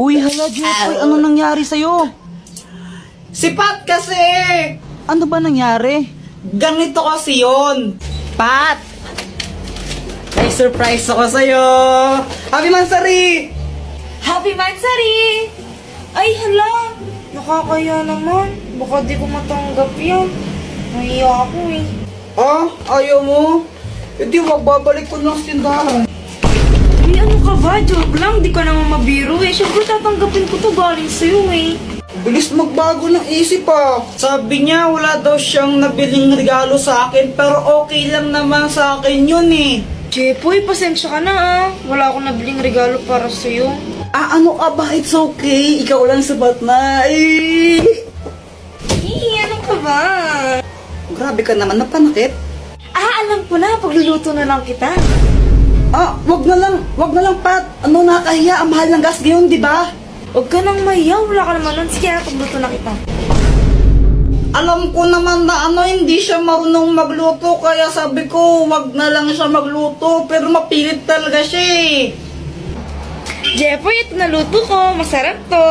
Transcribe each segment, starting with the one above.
Uy, hala, Jeffoy, ano nangyari sa'yo? Si Pat kasi! Ano ba nangyari? Ganito kasi yun. Pat! May surprise ako sa'yo! Happy Mansari! Happy Mansari! Ay, hala! Nakakaya naman. Baka di ko matanggap yan. Nahiya ako eh. Ah, ayaw mo? Hindi, babalik ko lang sa tindahan. Ay, ano ka ba? Joke lang. Di ka naman mabiro eh. Siyempre tatanggapin ko to galing sa'yo eh. Bilis magbago ng isip ah. Sabi niya wala daw siyang nabiling regalo sa akin pero okay lang naman sa akin yun eh. Jepoy, pasensya ka na ah. Wala akong nabiling regalo para sa'yo. Ah, ano ka ba? It's okay. Ikaw lang sabat na. Ano ka ba? Grabe ka naman, napanakit. Ah, alam ko na. Pagluluto na lang kita. Ah, wag na lang, Pat. Ano, nakakahiya. Ang mahal ng gas ngayon, di ba? Huwag ka nang mayaw. Wala ka naman nun. Sige, pagluto na kita. Alam ko naman na hindi siya marunong magluto, kaya sabi ko, wag na lang siya magluto, pero mapilit talaga siya eh. Jepoy, ito naluto ko. Masarap to.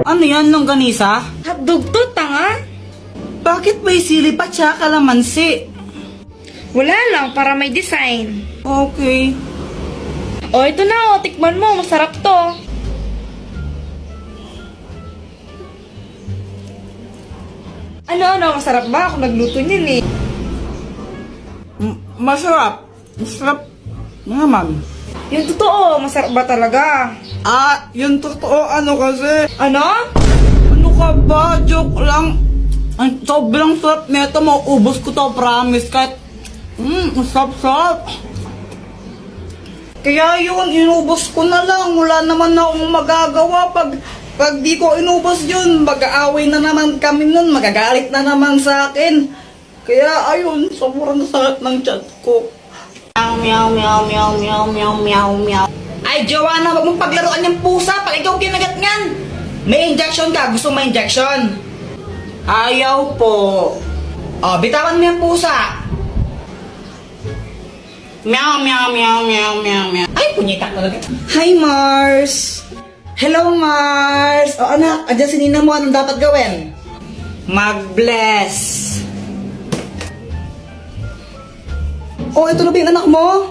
Ano yan, longganisa? Hotdog to, tanga. Bakit may sili pa tsaka kalamansi? Wala lang, para may design. Okay. O, ito na o. Tikman mo. Masarap to. Ano? Masarap ba? Ako nagluto niyan eh. Masarap. Masarap naman. Yung totoo, masarap ba talaga? Ah, yung totoo, kasi. Ano? Ano ka ba? Joke lang. Ang sobrang sarap nito, mauubos ko to, promise. Kahit, sarap. Kaya yun, inubos ko na lang. Wala naman akong magagawa. Pag di ko inubos yun, mag-aaway na naman kami nun. Magagalit na naman sa akin. Kaya ayun, sobrang sakit ng chat ko. Meow, meow, meow, meow, meow, meow, meow. Ay, Joanna, wag mong paglaruan yung pusa pag ikaw kinagat ngan. May injection ka. Gusto mo may injection? Ayaw po. Oh, bitawan mo yung pusa. Meow, meow, meow, meow, meow, meow. Ay, punyita talaga. Hi, Mars. Hello, Mars. O, anak, andyan si Nina mo. Anong dapat gawin? Mag-bless. Oh, ito na ba yung anak mo?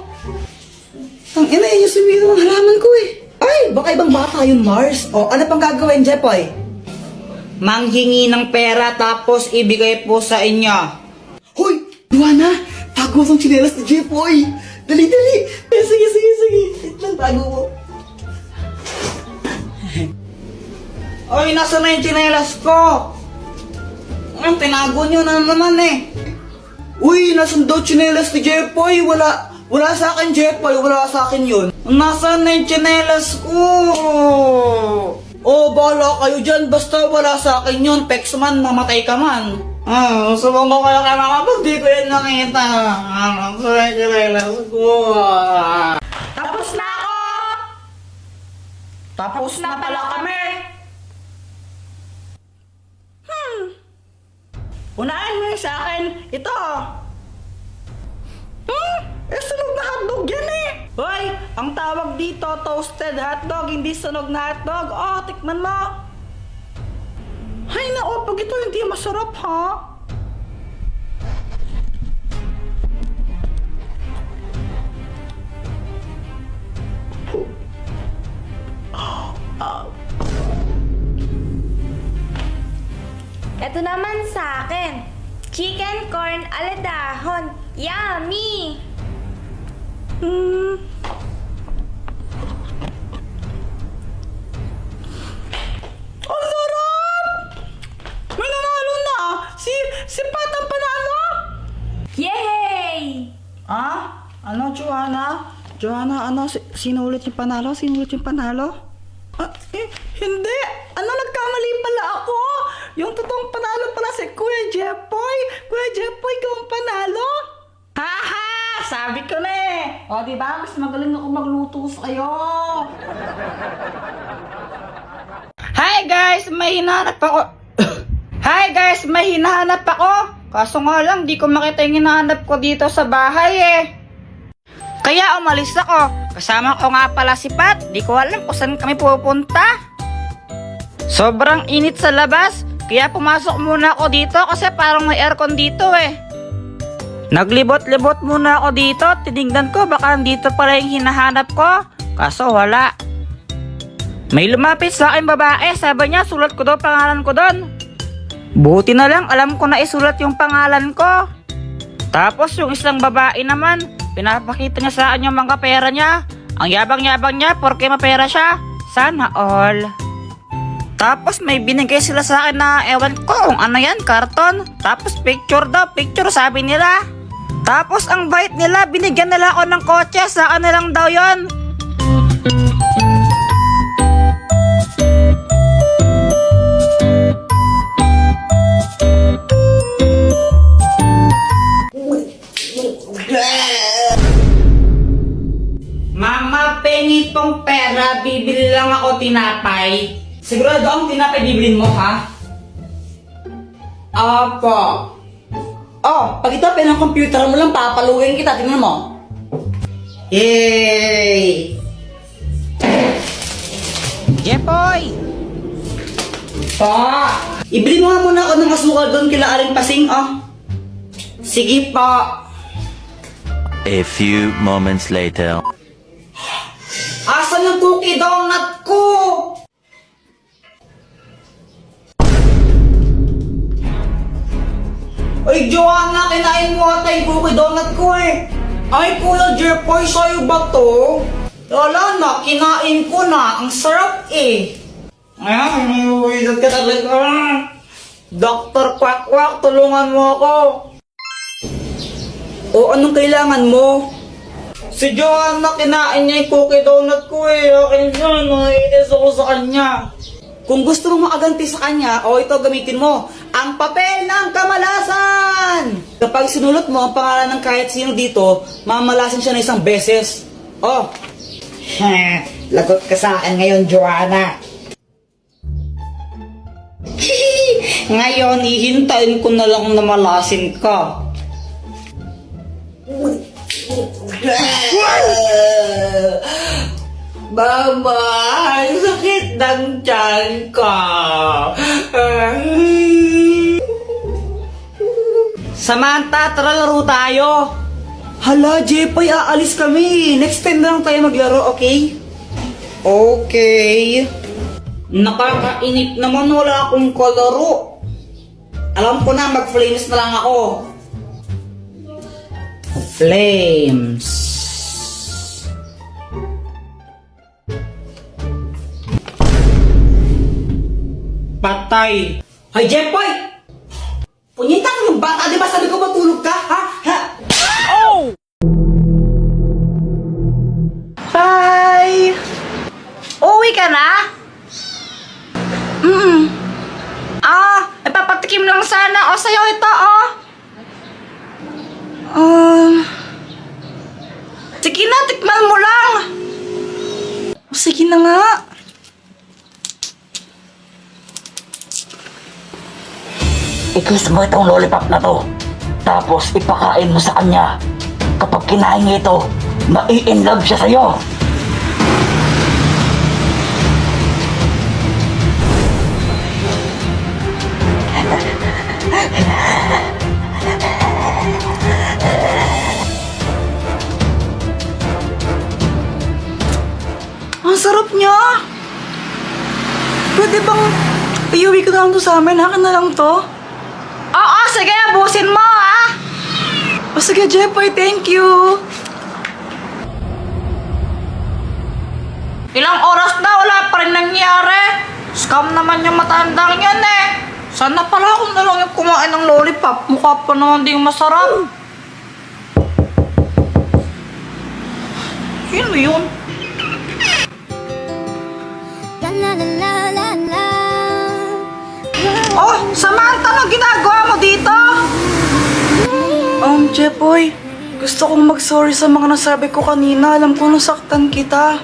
Ang ina, yung sumiro ng halaman ko eh. Ay, baka ibang bata yun, Mars. O, ano pang gagawin, Jepoy? Manghingi ng pera tapos ibigay po sa inyo. Hoy, Luana, tago itong tsinelas ni Jepoy. Dali. Sige. Wait lang, tago mo. Oy, nasa na yung tsinelas ko? Tinago nyo na naman eh. Uy, nasan daw tsinelas ni Jepoy? Wala sa akin, Jepoy. Wala sa akin yun. Nasaan na yung tsinelas ko? Oh, bahala kayo dyan. Basta wala sa akin yun. Pexman, mamatay ka man. Subong ko kayo kaya kapag di ko yun nakita. Nasaan yung tsinelas ko? Tapos na ako! Tapos na pala kami! Unahin mo yung sa akin. Ito. Sunog na hotdog yan eh. Hoy, ang tawag dito, toasted hotdog, hindi sunog na hotdog. Oh, tikman mo. Hay na, pag ito hindi masarap ha. Ito naman sa akin. Chicken corn aladahon. Yummy! Ang sarap! May nanalo na! Si Pat ang panalo! Yay! Ano, Joanna? Joanna, sino ulit yung panalo? Hindi! Nagkamali pala ako! Yung totoong panalo pala si Kuya Jepoy! Kuya Jepoy, ikaw ang panalo! Haha! Sabi ko na eh! O, diba? Mas magaling ako magluto sa'yo! Hi guys! May hinahanap ako! Hi guys! May hinahanap ako! Kaso nga lang, di ko makita yung hinahanap ko dito sa bahay eh! Kaya umalis ako. Kasama ko nga pala si Pat. Di ko alam kung saan kami pupunta. Sobrang init sa labas. Kaya pumasok muna ako dito kasi parang may aircon dito eh. Naglibot-libot muna ako dito. Tinignan ko baka dito pala yung hinahanap ko. Kaso wala. May lumapit sa akin babae. Sabi niya sulat ko daw pangalan ko doon. Buti na lang alam ko na isulat yung pangalan ko. Tapos yung isang babae naman, pinapakita niya sa akin yung mga pera niya. Ang yabang-yabang niya porque mapera siya. Sana all. Tapos may binigay sila sa akin na ewan ko kung ano yan, karton. Tapos picture daw, picture sabi nila. Tapos ang bait nila, binigyan nila ako ng kotse, sa akin na lang daw yon. Mama, pengi tong pera, bibili lang ako tinapay. Sigurado ang tinapay bibilin mo, ha? Apo. Oh, pag itapin ng computer mo lang, papaluin kita. Tingnan mo. Yay! Jepoy! Pa! Ibili mo nga muna ako ng asukal doon kila Aling Pasing, oh. Sige pa. A few moments later. Asan yung cookie donut ko? Ay, Joanna, kinain mo ata yung cookie donut ko eh. Ay, Kuya Jepoy, sa'yo ba to? Wala na, kinain ko na. Ang sarap eh. Ay, wizard ka talaga. Dr. Quack-Quack, tulungan mo ako. O, anong kailangan mo? Si Joanna, kinain niya yung cookie donut ko eh. Akin yun, naiinis ako sa kanya. Kung gusto mo makaganti sa kanya, o ito gamitin mo, ang papel ng kamalasan! Kapag sinulot mo ang pangalan ng kahit sino dito, mamalasan siya na isang beses. Oh! Lagot ka sa akin ngayon, Joanna. Ngayon, hihintayin ko na lang na malasin ka. Mama, ang sakit ng tiyan ko. Samantha, tara laro tayo. Hala, Jepoy, aalis kami. Next time na lang tayo maglaro, okay? Okay. Nakakainip naman, wala akong kalaro. Alam ko na, mag-flames na lang ako. Flames. Patay. Hay, Jepoy! Punyita ka ng bata, di ba sabi ko matulog ka, ha? Ha? Oh! Hi! Uwi ka na? Ipapatikim lang sana. O, sa'yo ito, oh. Sige na, tikman mo lang. Sige na nga. Ikiss mo itong lollipop na to. Tapos ipakain mo sa kanya. Kapag kinain niya ito, mai-inlove siya sa'yo. Ang sarap niya. Pwede bang iuwi ko na lang to sa amin? Akin na lang to. Oo, sige, abusin mo, ha? O sige, Jepoy, thank you. Ilang oras na, wala pa rin nangyari. Scam naman yung matandang yan, eh. Sana pala ako na lang yung kumain ng lollipop. Mukha pa naman din masarap. Sino yun? Oh, Samantha, ano ginagawa mo dito? Jepoy, gusto kong mag-sorry sa mga nasabi ko kanina. Alam ko nasaktan kita.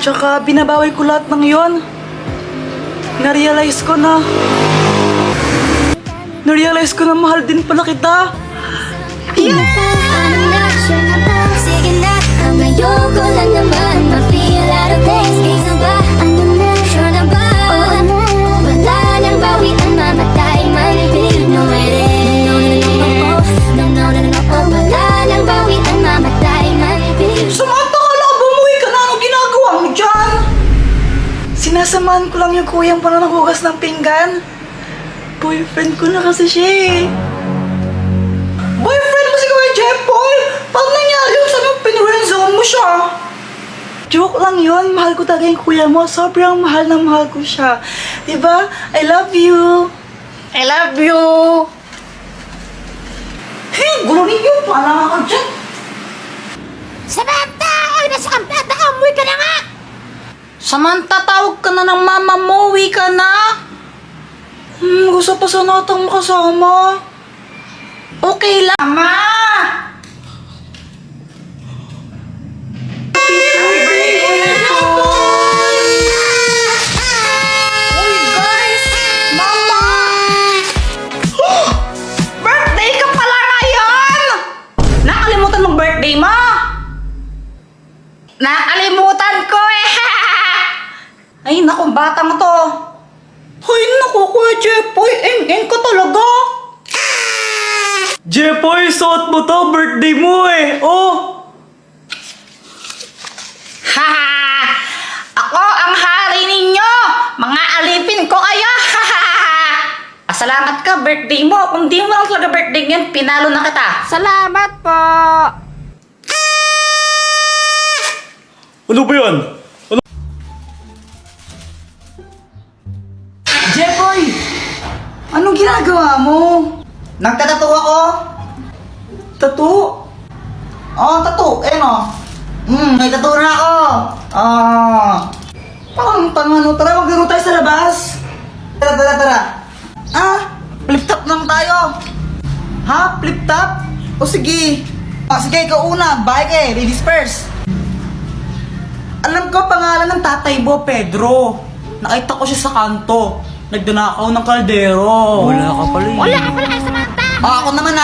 Tsaka binabawi ko lahat ng yon. Narealize ko na mahal din pala kita. I'm not sure about, sige na, Ayoko lang naman ma-feel out of place. Kaysa ba, ano na, sure na ba? Oo na, wala nang bawi ang mamatay man. You know it is. No, no, no, no, oh, wala nang bawi ang mamatay man. Samantha ka lang, bumuwi ka na. Anong ginagawa mo dyan? Sinasamahan ko lang yung kuyang para naghugas ng pinggan. Boyfriend ko na kasi siya eh. Boyfriend mo si Kuya Jepoy? Paano nangyari yung sabi mo pinurenzone mo siya? Joke lang yun. Mahal ko talaga yung kuya mo. Sobrang mahal na mahal ko siya. Diba? I love you. I love you. Hey, gulo ninyo. Paala ka dyan. Samantha! Ay, nasa kampata! Umuwi ka na nga! Samantha, tawag ka na ng mama mo. Uwi ka na. Gusto pa sana kitang makasama. Okay lang. Mama! Uy, guys! Mama! Birthday ka pala ngayon! Nakalimutan mong birthday mo? Nakalimutan ko eh! Ay, naku, batang to. Ay, naku, Kuya Jepoy, eng-eng ka talaga. Jepoy, suot mo to, birthday mo eh. Oh! Haha! Ako ang hari ninyo! Mga alipin ko kayo! Haha! Salamat ka, birthday mo. Kung di mo lang talaga birthday ngayon, pinalo na kita. Salamat po! Ano ba yan? Jepoy! Anong ginagawa mo? Nagtatato ako. Tattoo? Oh, tattoo. Eh no. May tattoo na ako. Parang tangano. Tara, maglaro tayo sa labas. Tara. Flip top lang tayo. Ha? Flip top? O sige. Sige, ikaw una. Bike eh. Ladies first. Alam ko pangalan ng tatay mo, Pedro. Nakita ko siya sa kanto. Nagdanakaw ng kaldero. Wala ka pala eh. Wala ka pala kay Samantha! Ako naman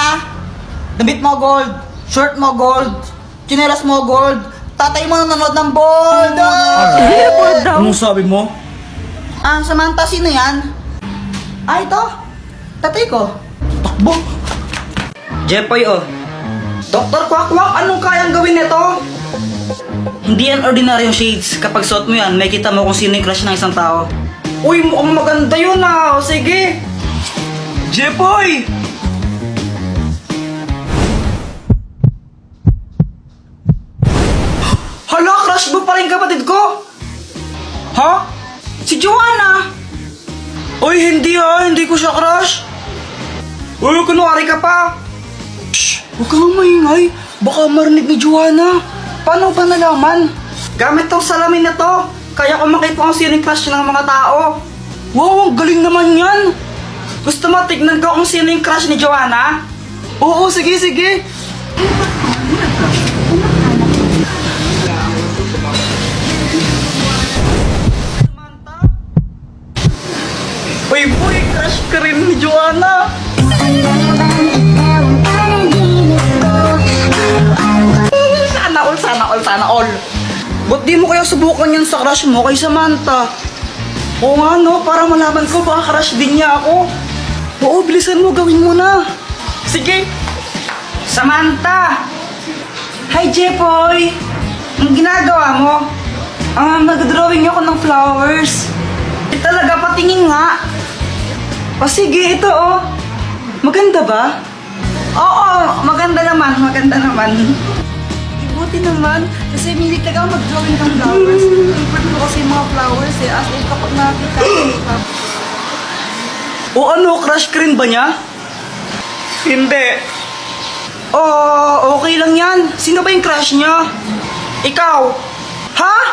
Damit mo gold. Shirt mo gold. Chinelas mo gold. Tatay mo nanonood ng bold. Anong sabi mo? Samantha, sino yan? Ito. Tatay ko. Takbo! Jepoy, oh. Dr. Quack, anong kayang gawin nito? Hindi yan ordinaryong shades. Kapag suot mo yan, may kita mo kung sino yung crush ng isang tao. Uy, mukhang maganda yun ah. O sige. Jepoy! Hala, crush mo pa rin kapatid ko? Ha? Si Joanna? Uy, hindi ha. Hindi ko siya crush. Uy, kunwari ka pa. Shh! Huwag kang maingay. Baka marinig ni Joanna. Paano ba nalaman? Gamit tong salamin na to. Kaya ko makita kung sino yung crush ng mga tao. Wow, ang galing naman yan. Gusto mo tignan ko kung sino yung crush ni Joanna? Oo, sige. Uy, boy, crush ka rin ni Joanna. Sana all. Ba't di mo kaya subukan yan sa crush mo kay Samantha? Oo nga no, para malaman ko baka crush din niya ako. Oo, bilisan mo, gawin mo na. Sige. Samantha! Hi, Jepoy! Ang ginagawa mo? Nag-drawing ako ng flowers. Talaga, patingin nga. O sige, ito oh. Maganda ba? Oo, maganda naman. Buti naman, kasi hindi talaga ako mag-drawing ng flowers. Favorite ko kasi yung mga flowers eh. As in, kapag nakita ko o ano, crush ka rin ba niya? Hindi. Okay lang yan. Sino ba yung crush niya? Ikaw. Ha?